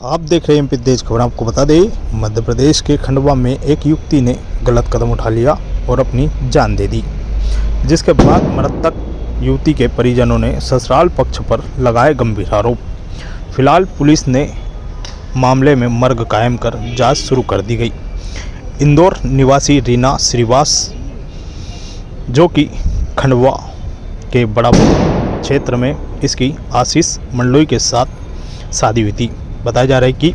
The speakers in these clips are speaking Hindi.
आप देख रहे हैं एमपी तेज खबर। आपको बता दें, मध्य प्रदेश के खंडवा में एक युवती ने गलत कदम उठा लिया और अपनी जान दे दी, जिसके बाद मृतक युवती के परिजनों ने ससुराल पक्ष पर लगाए गंभीर आरोप। फिलहाल पुलिस ने मामले में मर्ग कायम कर जांच शुरू कर दी गई। इंदौर निवासी रीना श्रीवास, जो कि खंडवा के बड़ापुर क्षेत्र में इसकी आशीष मंडलोई के साथ शादी हुई थी। बताया जा रहा है कि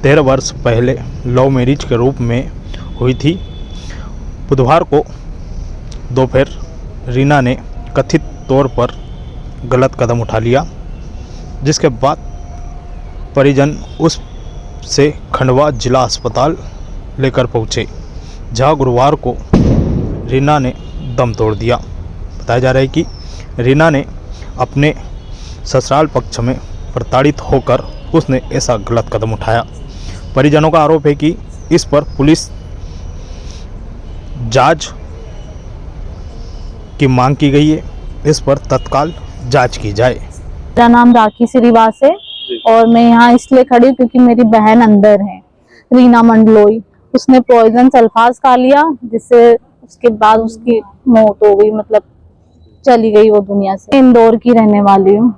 13 वर्ष पहले लव मैरिज के रूप में हुई थी। बुधवार को दोपहर रीना ने कथित तौर पर गलत कदम उठा लिया, जिसके बाद परिजन उस से खंडवा जिला अस्पताल लेकर पहुंचे, जहां गुरुवार को रीना ने दम तोड़ दिया। बताया जा रहा है कि रीना ने अपने ससुराल पक्ष में प्रताड़ित होकर उसने ऐसा गलत कदम उठाया। परिजनों का आरोप है कि इस पर पुलिस जांच की मांग की गई है। इस पर तत्काल जांच की जाए। मेरा नाम राखी श्रीवास है और मैं यहाँ इसलिए खड़ी हूँ क्योंकि मेरी बहन अंदर है, रीना मंडलोई। उसने पॉइजन सल्फास खा लिया, जिससे उसके बाद उसकी मौत हो गई, मतलब चली गई वो दुनिया से। इंदौर की रहने वाली हूँ।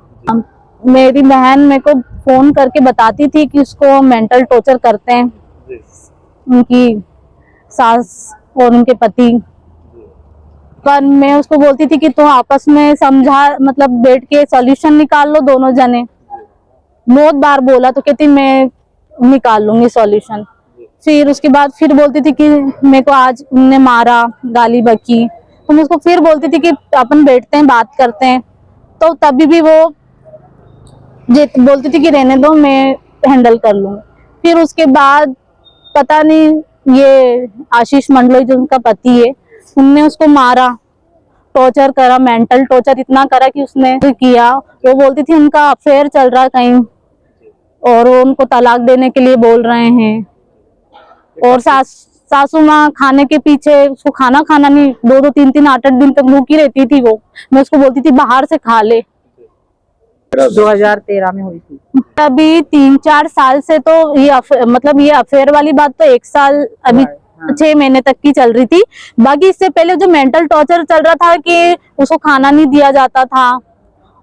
मेरी बहन मेरे को फोन करके बताती थी कि उसको मेंटल टॉर्चर करते हैं उनकी सास और उनके पति, पर मैं उसको बोलती थी कि तुम आपस में समझा, मतलब बैठ के सॉल्यूशन निकाल लो दोनों जने। बहुत बार बोला तो कहती मैं निकाल लूंगी सॉल्यूशन। फिर उसके बाद फिर बोलती थी कि मेरे को आज उन्होंने मारा, गाली बकी। तो मैं उसको फिर बोलती थी कि अपन बैठते हैं, बात करते हैं। तो तभी भी वो बोलती थी कि रहने दो, मैं हैंडल कर लूंगी। फिर उसके बाद पता नहीं, ये आशीष मंडलोई जो उनका पति है, उनने उसको मारा, टॉर्चर करा, मेंटल टॉर्चर इतना करा कि उसने किया। वो बोलती थी उनका अफेयर चल रहा है कहीं और वो उनको तलाक देने के लिए बोल रहे हैं। और सासू माँ खाने के पीछे, उसको खाना खाना नहीं, 2-2, 3-3, 8-8 दिन तक भूखी रहती थी वो। मैं उसको बोलती थी बाहर से खा ले। 2013 में हुई थी। अभी 3-4 साल से तो ये मतलब ये अफेयर वाली बात तो 1 साल अभी 6 महीने तक की चल रही थी। बाकी इससे पहले जो मेंटल टॉर्चर चल रहा था कि उसको खाना नहीं दिया जाता था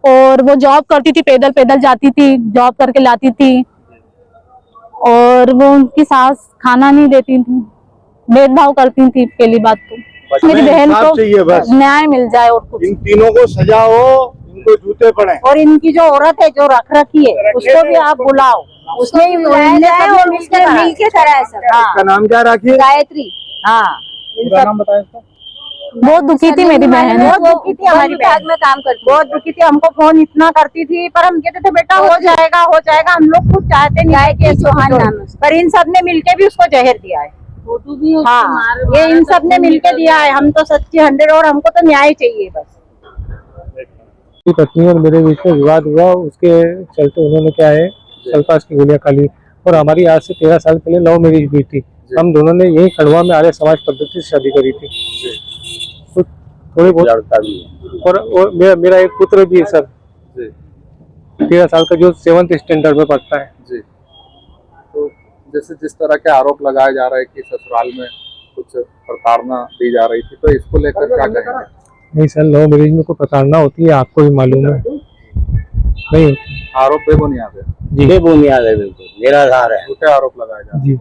और वो जॉब करती थी, पैदल पैदल जाती थी, जॉब करके लाती थी और वो उनकी सास खाना नहीं देती थी, भेदभाव करती थी। पहली बात तो मेरी बहन को न्याय मिल जाए और कुछ। इन तीनों को सजा हो, इनको जूते पड़े। और इनकी जो औरत है जो रख रखी है, उसको भी आप बुलाओ, उसने ही मिलके करा है सब। इसका नाम क्या रखिए? गायत्री। हाँ, नाम बताया इसका। बहुत दुखी थी मेरी बहन, बहुत दुखी थी। हमारी विभाग में काम करती, बहुत दुखी थी। हमको फोन इतना करती थी, पर हम कहते थे बेटा हो जाएगा हो जाएगा। हम लोग खुद चाहते नहीं चौहान, पर इन सब ने मिलके भी उसको जहर दिया है। हाँ, ये इन सब ने मिलके दिया है। हम तो सच्ची 100 और हमको तो न्याय चाहिए बस। पत्नी और मेरे बीच में विवाद हुआ, उसके चलते उन्होंने क्या है सल्फास की गोलियां खा ली। और हमारी आज से 13 साल पहले लव मैरिज हुई थी। हम दोनों ने यही खंडवा में आर्य समाज पद्धति से शादी करी थी। तो थोड़ी बहुत और मेरा एक पुत्र भी है सर, 13 साल का, जो 7th स्टैंडर्ड में पढ़ता है जी। तो जैसे जिस तरह के आरोप लगाए जा रहे हैं कि ससुराल में कुछ प्रताड़ना दी जा रही थी, तो इसको लेकर क्या कहेंगे? नहीं सर, लव मैरिज में कोई प्रताड़ना होती है, आपको भी मालूम है। नहीं, आरोप बेबुनियाद है जी, बेबुनियाद है, बिल्कुल निराधार है। झूठे आरोप लगाए जा रहे हैं। जी।